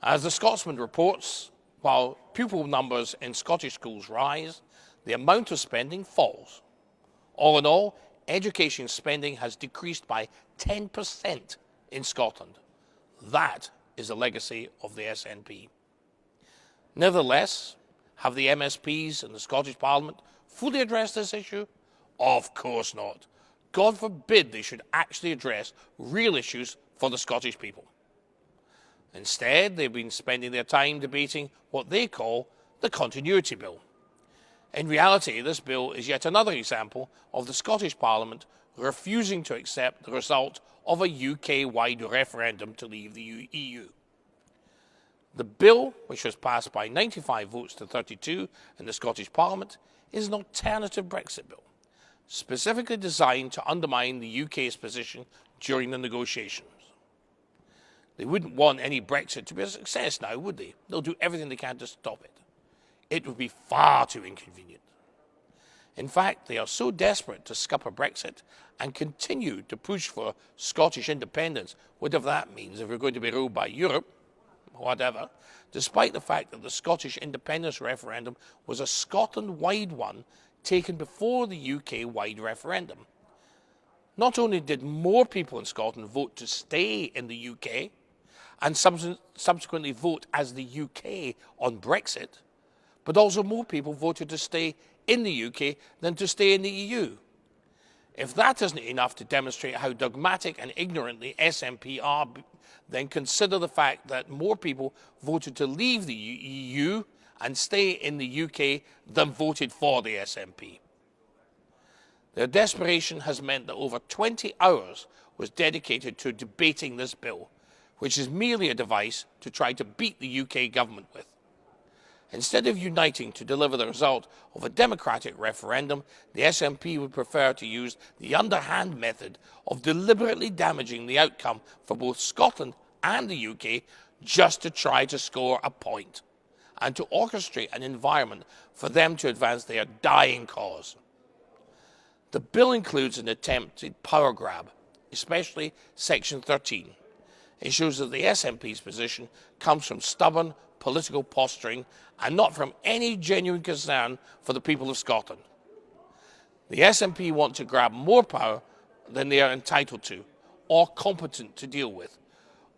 As the Scotsman reports, while pupil numbers in Scottish schools rise, the amount of spending falls. All in all, education spending has decreased by 10% in Scotland. That is the legacy of the SNP. Nevertheless, have the MSPs in the Scottish Parliament fully addressed this issue? Of course not. God forbid they should actually address real issues for the Scottish people. Instead, they've been spending their time debating what they call the Continuity Bill. In reality, this bill is yet another example of the Scottish Parliament refusing to accept the result of a UK-wide referendum to leave the EU. The bill, which was passed by 95 votes to 32 in the Scottish Parliament, is an alternative Brexit bill, specifically designed to undermine the UK's position during the negotiations. They wouldn't want any Brexit to be a success now, would they? They'll do everything they can to stop it. It would be far too inconvenient. In fact, they are so desperate to scupper Brexit and continue to push for Scottish independence, whatever that means, if we're going to be ruled by Europe, whatever, despite the fact that the Scottish independence referendum was a Scotland-wide one taken before the UK-wide referendum. Not only did more people in Scotland vote to stay in the UK and subsequently vote as the UK on Brexit, but also more people voted to stay in the UK than to stay in the EU. If that isn't enough to demonstrate how dogmatic and ignorant the SNP are, then consider the fact that more people voted to leave the EU and stay in the UK than voted for the SNP. Their desperation has meant that over 20 hours was dedicated to debating this bill, which is merely a device to try to beat the UK government with. Instead of uniting to deliver the result of a democratic referendum, the SNP would prefer to use the underhand method of deliberately damaging the outcome for both Scotland and the UK just to try to score a point and to orchestrate an environment for them to advance their dying cause. The bill includes an attempted power grab, especially Section 13. It shows that the SNP's position comes from stubborn political posturing and not from any genuine concern for the people of Scotland. The SNP want to grab more power than they are entitled to or competent to deal with,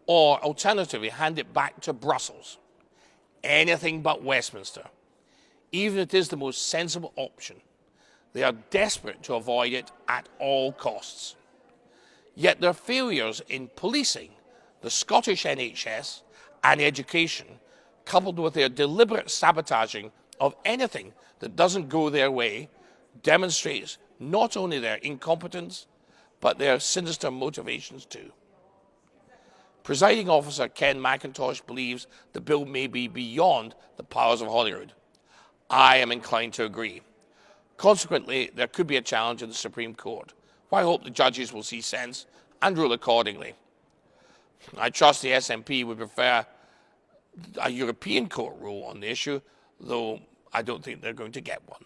or alternatively hand it back to Brussels. Anything but Westminster. Even if it is the most sensible option, they are desperate to avoid it at all costs. Yet their failures in policing the Scottish NHS and education, coupled with their deliberate sabotaging of anything that doesn't go their way, demonstrates not only their incompetence, but their sinister motivations too. Presiding Officer Ken McIntosh believes the bill may be beyond the powers of Holyrood. I am inclined to agree. Consequently, there could be a challenge in the Supreme Court, where I hope the judges will see sense and rule accordingly. I trust the SNP would prefer a European court rule on the issue, though I don't think they're going to get one.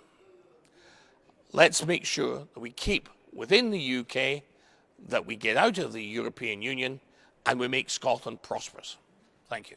Let's make sure that we keep within the UK, that we get out of the European Union, and we make Scotland prosperous. Thank you.